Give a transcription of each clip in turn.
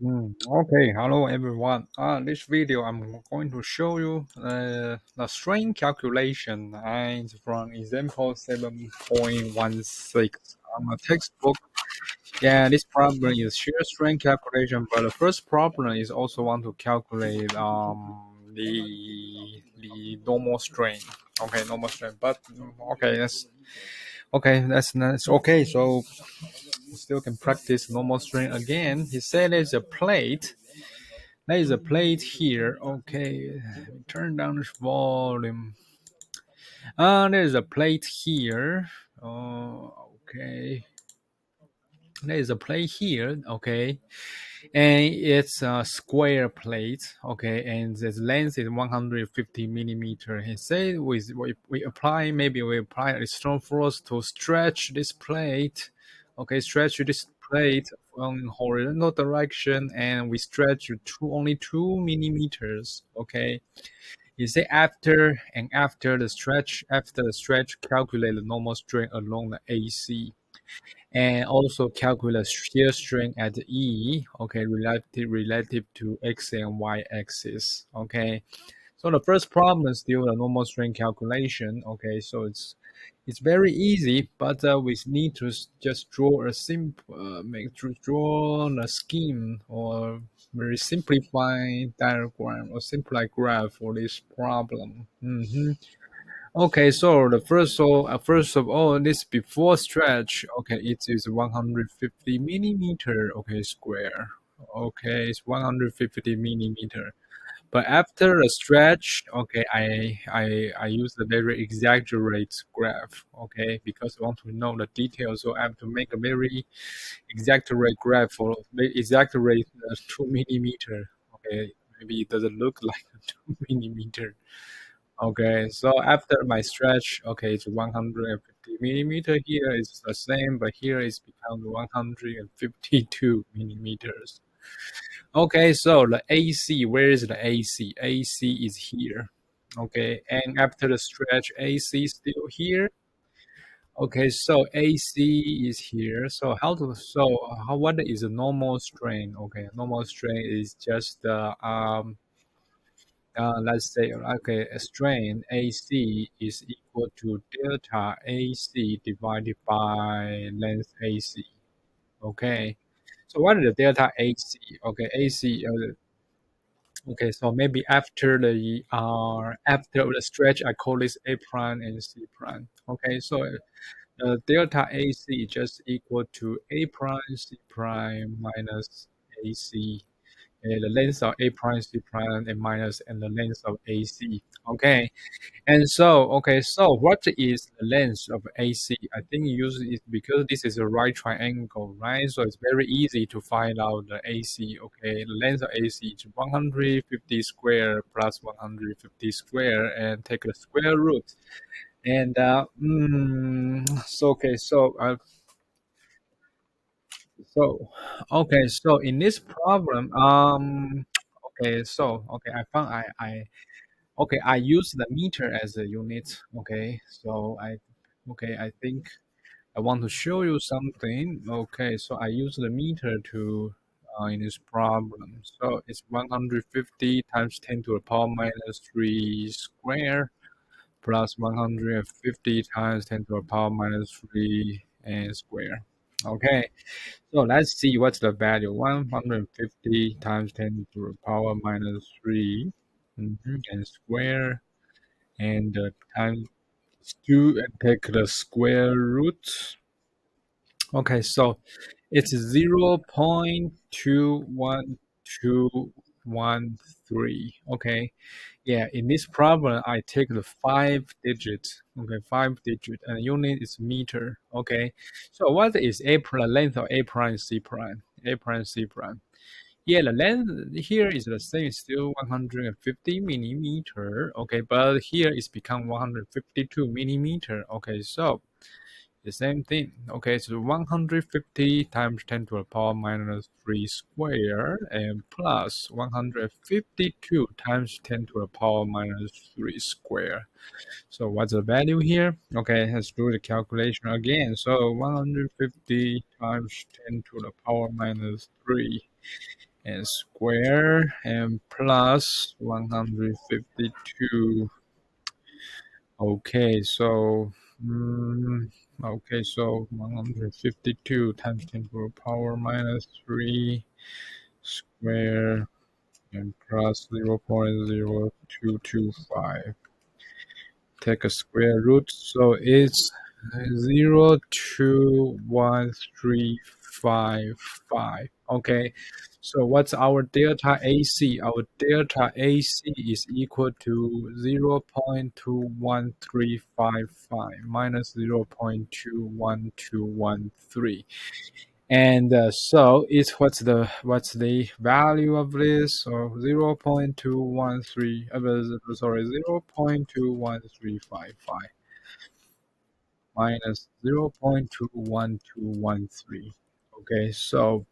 Okay, hello everyone. This video I'm going to show you the strain calculation and from example 7.16 on a textbook. Yeah, this problem is shear strain calculation, but the first problem is also want to calculate the normal strain. Okay, normal strain. But okay, that's okay. So we still can practice normal strain again. He said there's a plate. There is a plate here. Okay, turn down this volume. There's a plate here. Okay. There is a plate here. Okay, and it's a square plate. Okay, and the length is 150 millimeter. He said we apply maybe we apply a strong force to stretch this plate. Okay, stretch this plate on horizontal direction, and we stretch to only 2 millimeters. Okay, you say after the stretch, calculate the normal strain along the AC and also calculate shear strain at E, okay, relative to X and Y axis, okay. So the first problem is still the normal strain calculation, okay. So it's very easy, but we need to just draw a simple, draw a scheme or very simplified diagram or simplified graph for this problem. Okay, so first of all, this before stretch, okay, it is 150 millimeter, okay, square. Okay, it's 150 millimeter. But after the stretch, okay, I use the very exaggerate graph, okay, because I want to know the details, so I have to make a very exaggerate graph for exaggerate 2 millimeter. Okay, maybe it doesn't look like 2 millimeter. Okay, so after my stretch, okay, it's 150 millimeter. Here is the same, but here it's become 152 millimeters. Okay, so the AC, where is the AC? AC is here. Okay, and after the stretch, AC is still here. Okay, so AC is here. What is a normal strain? Okay, normal strain is just let's say, okay, a strain AC is equal to delta AC divided by length AC. Okay, so what is the delta AC? Okay, AC. Okay, so maybe after the stretch, I call this A prime and C prime. Okay, so delta AC just equal to A prime C prime minus AC, the length of A prime C prime and minus and the length of AC. Okay, and so what is the length of AC? I think usually it's because this is a right triangle, right? So it's very easy to find out the AC. Okay, the length of AC is 150 square plus 150 square, and take the square root. And so so in this problem, I found I use the meter as a unit. Okay, I think I want to show you something. Okay, so I use the meter to in this problem. So it's 150 times 10 to the power minus 3 square plus 150 times 10 to the power minus 3 and square. Okay, so let's see what's the value. 150 times 10 to the power minus 3 and square and times 2 and take the square root. Okay, so it's 0.21213. Okay, yeah, in this problem, I take the 5 digits. Okay, 5 digit, and unit is meter. Okay, so what is A prime length of A prime C prime? A prime C prime. Yeah, the length here is the same, still 150 millimeter. Okay, but here it's become 152 millimeter. Okay, so the same thing. Okay, so 150 times 10 to the power minus 3 square and plus 152 times 10 to the power minus 3 square. So what's the value here? Okay, let's do the calculation again. So 150 times 10 to the power minus 3 and square and plus 152. Okay, so okay, so 152 times 10 to the power minus 3 square and plus 0.0225. Take a square root, so it's 0.21355. Okay, so what's our delta AC? Our delta AC is equal to 0.21355 minus 0.21213. And so it's what's the value of this? So 0.213 sorry 0.21355 minus 0.21213. Okay, so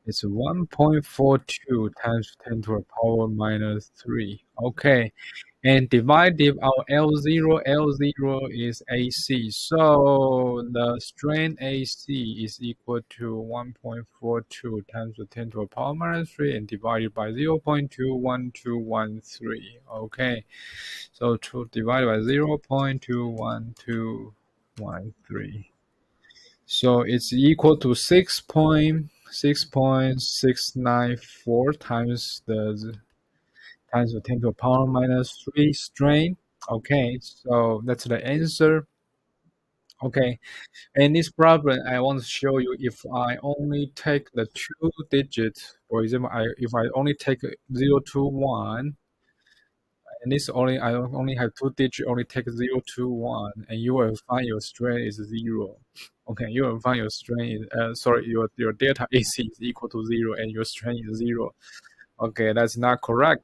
it's 1.42 times 10 to the power minus 3. Okay, and divided our L0 is AC. So the strain AC is equal to 1.42 times the 10 to the power minus 3 and divided by 0.21213. Okay, so to divide by 0.21213. So it's equal to 6.694 times the 10 to the power minus 3 strain. Okay, so that's the answer. Okay, and this problem I want to show you if I only take the two digits, for example, if I only take 0 to 1, and this only I only have two digits, only take 0 to 1, and you will find your strain is 0. Okay, you will find your strain is, sorry, your delta AC is equal to 0 and your strain is 0. Okay, that's not correct.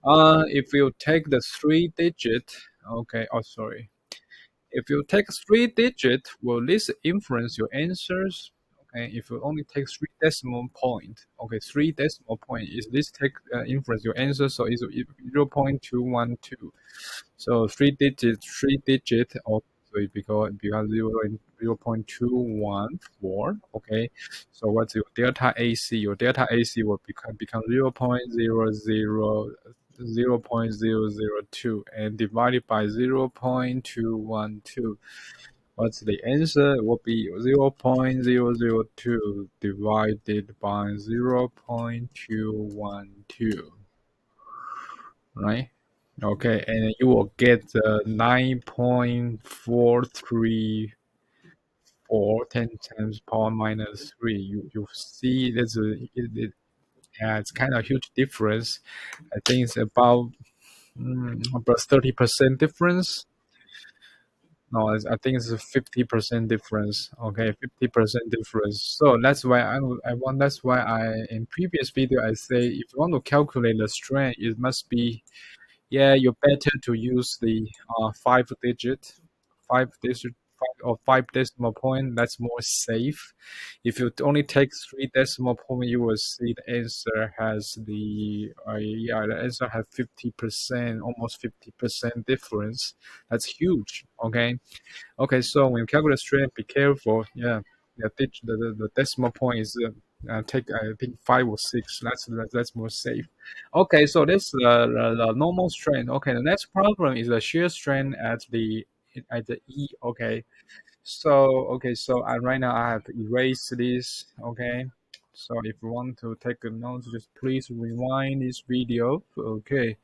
If you take the three digit, okay, oh sorry. If you take three digit, will this influence your answers? Okay, if you only take three decimal point, okay, three decimal point, is this take influence your answer? So it's 0.212. So three digit, okay, so it becomes 0.214. Okay, so what's your delta AC? Your delta AC will become 0.002 and divided by 0.212. What's the answer? It will be 0.002 divided by 0.212, right? Okay, and you will get 9.434 10 times power minus 3. You see, yeah, it's kind of huge difference. I think it's about 30% difference. No, I think it's a 50% difference. Okay, 50% difference. So that's why that's why in previous video I say if you want to calculate the strain, it must be, yeah, you're better to use the five decimal point. That's more safe. If you only take three decimal point, you will see the answer has the answer has 50%, almost 50% difference. That's huge. Okay. Okay, so when you calculate strain, be careful. Yeah, the decimal point is take I think 5 or 6. That's more safe. Okay, so this the normal strain. Okay, the next problem is the shear strain at the E. Okay, so right now I have erased this. Okay, so if you want to take a note, just please rewind this video. Okay.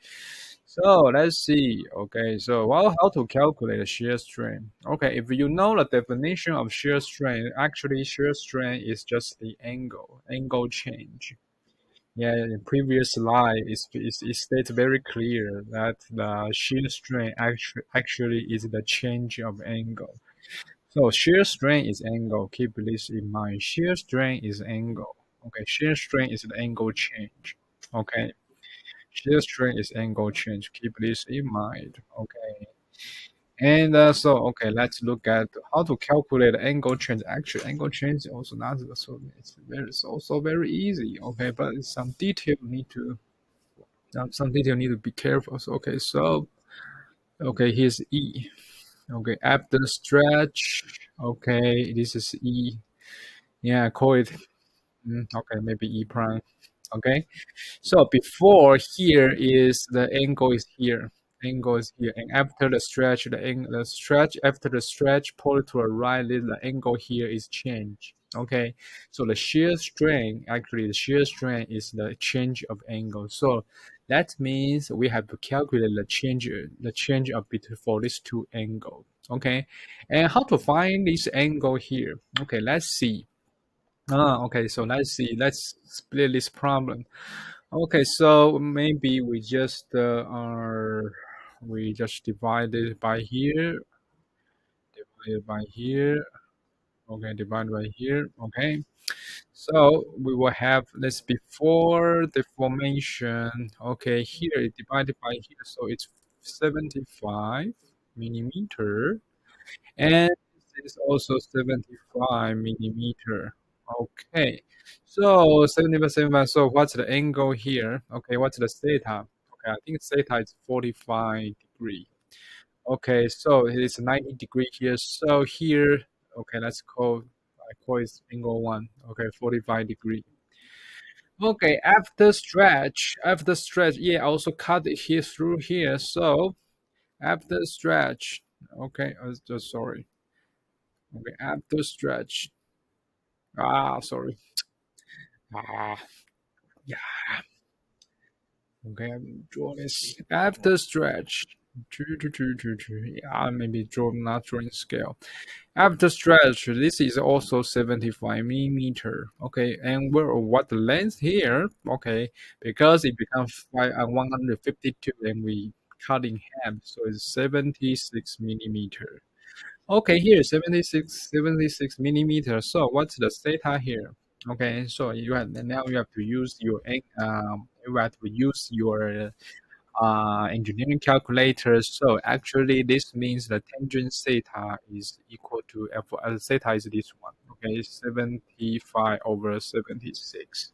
So let's see. Okay, so how to calculate a shear strain? Okay, if you know the definition of shear strain, actually shear strain is just the angle change. Yeah, in previous slide, it states very clear that the shear strain actually is the change of angle. So shear strain is angle. Keep this in mind. Shear strain is angle. Okay, shear strain is the angle change. Okay. Shear strain is angle change. Keep this in mind. Okay. And okay, let's look at how to calculate angle change. Actually, angle change is also not so it's also very easy. Okay, but some detail need to be careful. So, okay, so okay, here's E. Okay, after stretch. Okay, this is E. Yeah, call it. Okay, maybe E prime. Okay. So before here is the angle is here. Angle is here. And after the stretch, the stretch after the stretch pull to the right, the angle here is change. Okay. So the shear strain, actually the shear strain is the change of angle. So that means we have to calculate the change of between for these two angle. Okay. And how to find this angle here? Okay, let's see. Okay, so let's see. Let's split this problem. Okay, so maybe we just divide it by here, divide it by here. Okay, divide by here. Okay, so we will have this before the formation. Okay, here it divided by here, so it's 75 millimeter. And this is also 75 millimeter. Okay. So 75, 75. So what's the angle here? Okay, what's the theta? Okay, I think theta is 45 degree. Okay, so it is 90 degree here. So here, okay, I call it angle one. Okay, 45 degree. Okay, after stretch, yeah, I also cut it here through here. So after stretch, okay, sorry. Okay, after stretch. Sorry. Ah, yeah. Okay, draw this after stretch. Yeah, maybe draw not drawing scale. After stretch, this is also 75 millimeter. Okay, and what the length here? Okay, because it becomes 152, and we cut in half, so it's 76 millimeter. Okay, here 76 millimeters. So what's the theta here? Okay, so now you have to use your engineering calculator. So actually, this means the tangent theta is equal to theta is this one. Okay, 75 over 76.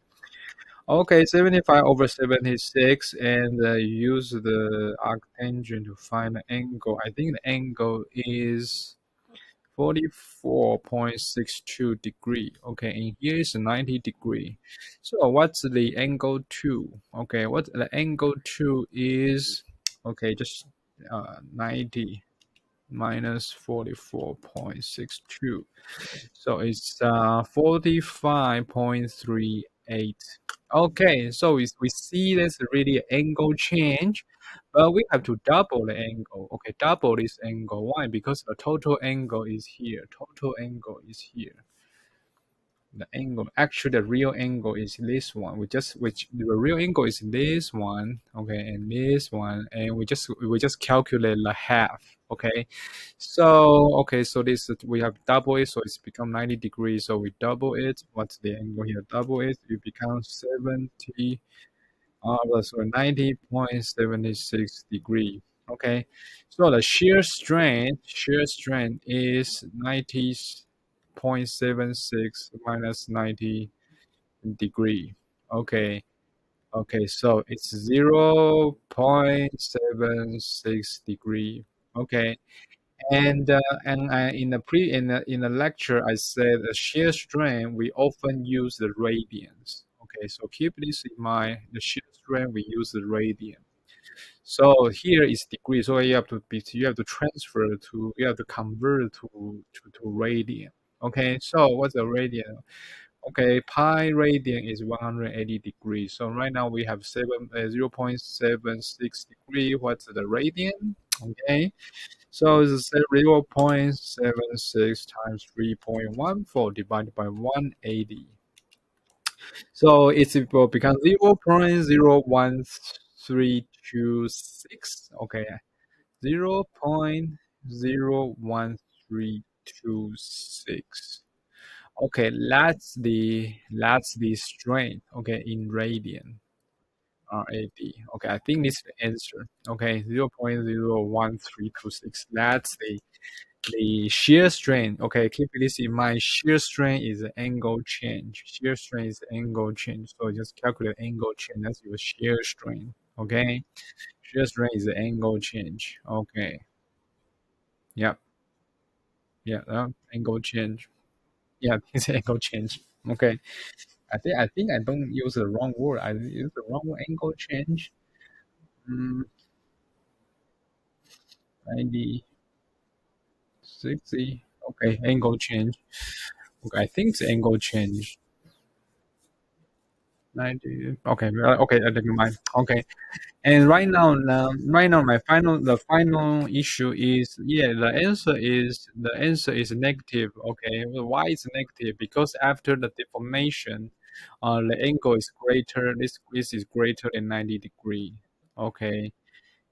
Okay, 75 over 76, and use the arctangent to find the angle. I think the angle is 44.62 degree. Okay, and here is 90 degree. So what's the angle 2? Okay, what the angle 2 is, okay, just 90 minus 44.62. So it's 45.38. Okay, so we see there's really angle change, but we have to double the angle. Okay, double this angle. Why? Because the total angle is here. Total angle is here. The angle, actually, the real angle is this one. Which the real angle is this one. Okay, and this one, and we just calculate the half. Okay, so okay, so this we have double it, so it's become 90 degrees. So we double it. What's the angle here? Double it, it becomes 70. So 90.76 degree. Okay, so the shear strain is 90.76 minus 90 degree. Okay, okay, so it's 0.76 degree. Okay, and in the lecture I said the shear strain we often use the radians. Okay, so keep this in mind. The shear strain we use the radian. So here is degree. So you have to convert to radian. Okay, so what's the radian? Okay, pi radian is 180 degrees. So right now we have 0.76 degree. What's the radian? Okay, so it's 0.76 times 3.14 divided by 180. So it will become 0.01326. Okay, 0.01326. Okay, that's the strength. Okay, in radian. RAD. Okay, I think this is the answer. Okay, 0.01326. That's the shear strain. Okay, keep this in mind. Shear strain is the angle change. Shear strain is the angle change. So just calculate angle change. That's your shear strain. Okay, shear strain is the angle change. Okay, yep, yeah, angle change. Yeah, it's angle change. Okay, I think I don't use the wrong word. I use the wrong angle change. Mm, 90, 60. Okay, angle change. Okay, I think it's angle change. 90. Okay, okay, never mind. Okay, and right now, the final issue is, yeah, the answer is negative. Okay, well, why is negative? Because after the deformation, the angle is greater. This is greater than 90 degree. Okay,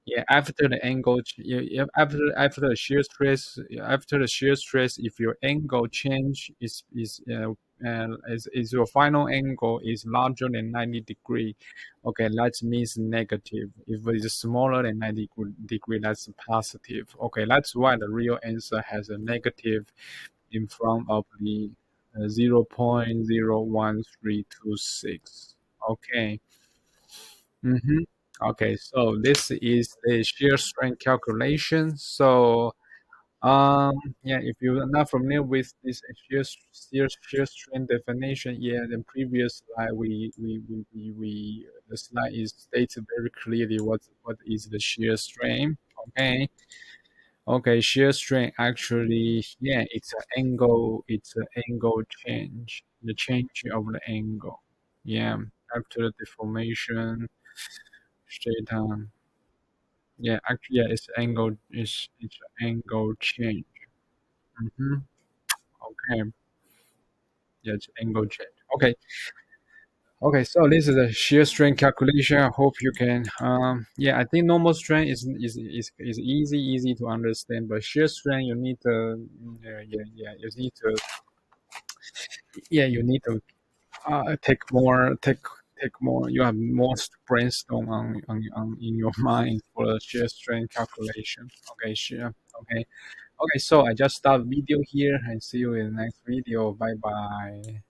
yeah, after the angle, yeah, after the shear stress, if your angle change is your final angle is larger than 90 degree, okay, that means negative. If it is smaller than 90 degree, that's positive. Okay, that's why the real answer has a negative in front of the 0.01326. Okay. Mm-hmm. Okay, so this is the shear strength calculation. So, yeah, if you're not familiar with this shear strength definition, yeah, then previous slide the slide is stated very clearly what is the shear strength. Okay, okay, shear strength actually, yeah, it's an angle change, the change of the angle. Yeah, after the deformation straight down. Yeah, actually, yeah, it's angle change. Mm-hmm. Okay, yeah, it's angle change. Okay, okay. So this is a shear strain calculation. I hope you can. Yeah, I think normal strain is easy to understand, but shear strain you need to. Yeah. You need to take more. You have more brainstorm on in your mind for the shear strain calculation. Okay, sure. Okay. Okay, so I just stop video here and see you in the next video. Bye bye.